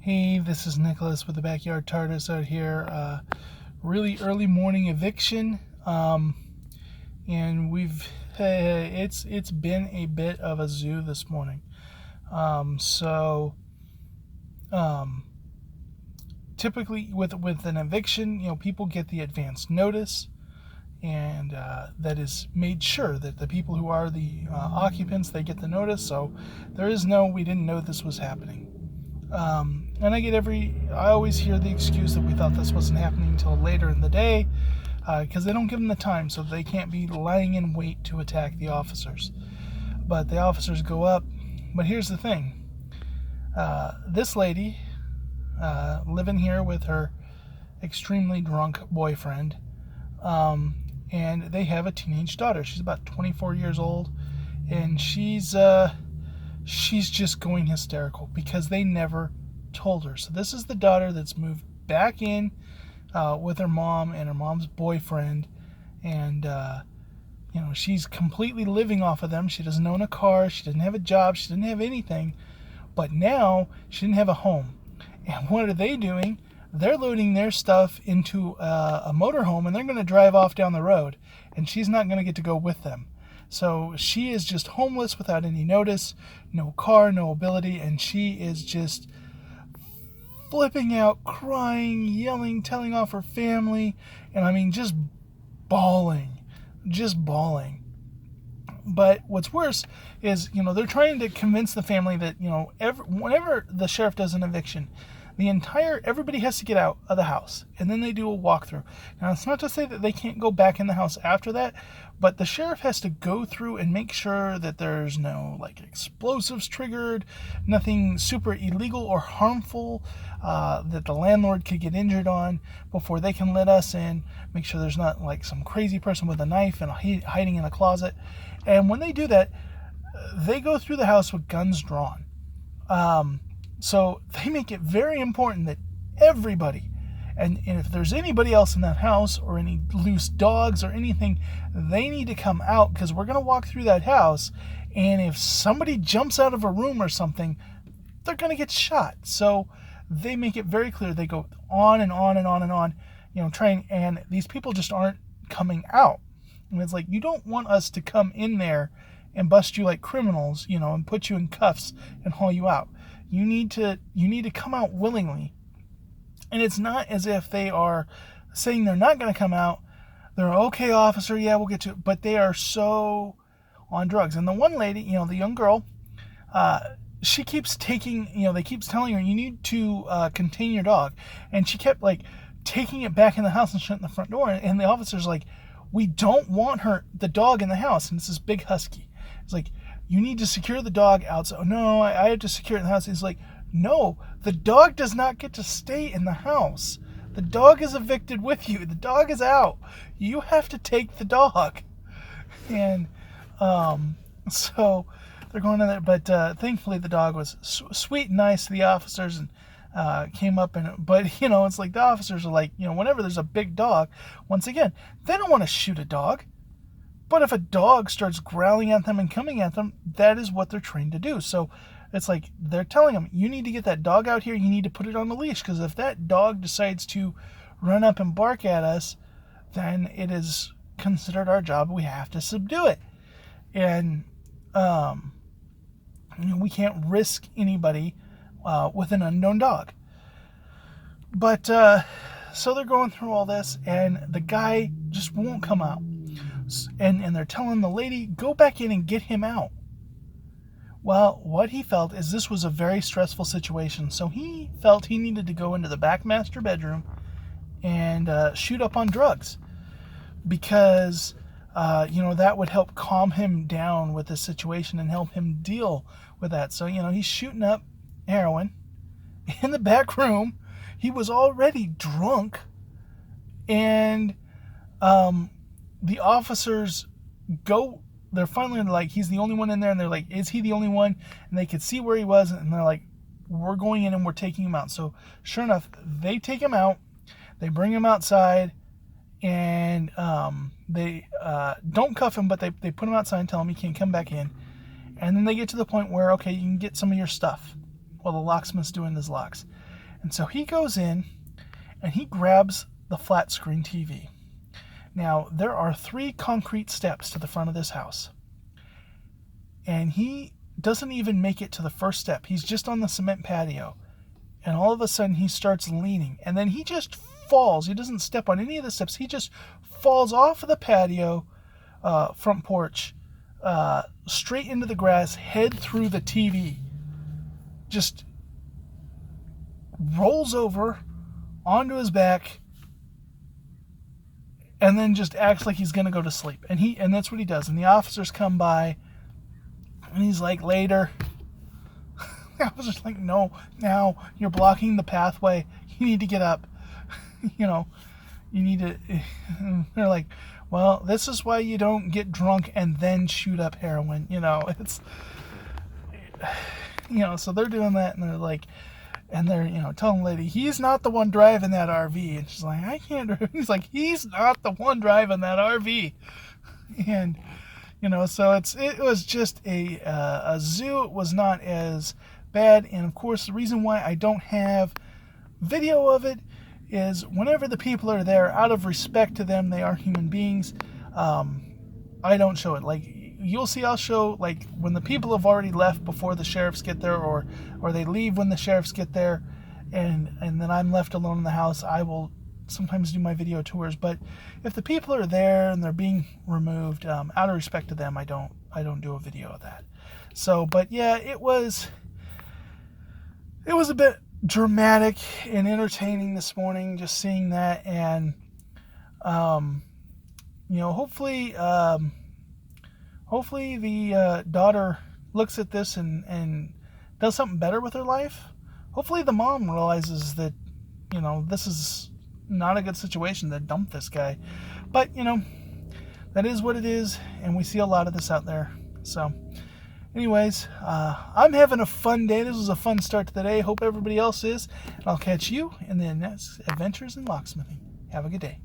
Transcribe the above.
Hey, this is Nicholas with the Backyard TARDIS out here. Really early morning eviction, and it's been a bit of a zoo this morning. So typically with an eviction, people get the advance notice, and that is made sure that the people who are the occupants, they get the notice. So we didn't know this was happening. And I always hear the excuse that we thought this wasn't happening until later in the day, because they don't give them the time, so they can't be lying in wait to attack the officers. But the officers go up. But here's the thing. This lady, living here with her extremely drunk boyfriend, and they have a teenage daughter. She's about 24 years old, and she's just going hysterical because they never told her. So this is the daughter that's moved back in with her mom and her mom's boyfriend, and she's completely living off of them. She doesn't own a car, she doesn't have a job, she didn't have anything, but now she didn't have a home. And what are they doing? They're loading their stuff into a motorhome, and they're going to drive off down the road, and she's not going to get to go with them. So she is just homeless without any notice, no car, no ability, and she is just flipping out, crying, yelling, telling off her family, and just bawling. But what's worse is, they're trying to convince the family that, whenever the sheriff does an eviction, everybody has to get out of the house, and then they do a walkthrough. Now, it's not to say that they can't go back in the house after that, but the sheriff has to go through and make sure that there's no explosives triggered, nothing super illegal or harmful that the landlord could get injured on before they can let us in. Make sure there's not some crazy person with a knife and hiding in a closet. And when they do that, they go through the house with guns drawn. So they make it very important that everybody, and if there's anybody else in that house or any loose dogs or anything, they need to come out, because we're going to walk through that house, and if somebody jumps out of a room or something, they're going to get shot. So they make it very clear. They go on and on and on and on, and these people just aren't coming out. And it's you don't want us to come in there and bust you like criminals, and put you in cuffs and haul you out. You need to come out willingly. And it's not as if they are saying they're not going to come out. They're, okay, officer, yeah, we'll get to it. But they are so on drugs. And the one lady, the young girl, she keeps they keep telling her, you need to contain your dog. And she kept taking it back in the house and shutting the front door. And the officer's we don't want the dog in the house. And it's this big husky. It's you need to secure the dog outside. No, I have to secure it in the house. He's no, the dog does not get to stay in the house. The dog is evicted with you. The dog is out. You have to take the dog. And so they're going in there. But thankfully the dog was sweet and nice to the officers, and came up. But it's the officers are whenever there's a big dog, once again, they don't want to shoot a dog. But if a dog starts growling at them and coming at them, that is what they're trained to do. So it's they're telling them, you need to get that dog out here. You need to put it on the leash, because if that dog decides to run up and bark at us, then it is considered our job. We have to subdue it. And we can't risk anybody with an unknown dog. But so they're going through all this, and the guy just won't come out. And they're telling the lady, go back in and get him out. Well, what he felt is this was a very stressful situation, so he felt he needed to go into the back master bedroom and shoot up on drugs, because that would help calm him down with the situation and help him deal with that. So he's shooting up heroin in the back room. He was already drunk, and the officers they're finally he's the only one in there, and they're is he the only one? And they could see where he was, and they're we're going in and we're taking him out. So sure enough, they take him out, they bring him outside, and they don't cuff him, but they put him outside and tell him he can't come back in. And then they get to the point where, okay, you can get some of your stuff while the locksmith's doing his locks. And so he goes in and he grabs the flat screen TV. Now, there are 3 concrete steps to the front of this house. And he doesn't even make it to the first step. He's just on the cement patio. And all of a sudden he starts leaning. And then he just falls. He doesn't step on any of the steps. He just falls off of the patio, front porch, straight into the grass, head through the TV. Just rolls over onto his back, and then just acts like he's gonna go to sleep. And that's what he does. And the officers come by, and he's like, later. The officer's like, no, now you're blocking the pathway. You need to get up. You need to. And they're like, well, this is why you don't get drunk and then shoot up heroin. It's, so they're doing that, and they're like, and they're, telling the lady, he's not the one driving that RV. And she's like, I can't. He's like, he's not the one driving that RV. And, so it was just a zoo. It was not as bad. And of course, the reason why I don't have video of it is whenever the people are there, out of respect to them, they are human beings, I don't show it. Like, you'll see, I'll show, like, when the people have already left before the sheriffs get there, or they leave when the sheriffs get there, and then I'm left alone in the house, I will sometimes do my video tours. But if the people are there and they're being removed, out of respect to them, I don't do a video of that. So, but yeah, it was a bit dramatic and entertaining this morning, just seeing that. And hopefully the daughter looks at this and does something better with her life. Hopefully the mom realizes that this is not a good situation to dump this guy. But that is what it is, and we see a lot of this out there. So anyways, I'm having a fun day. This was a fun start to the day. Hope everybody else is. And I'll catch you in the next adventures in locksmithing. Have a good day.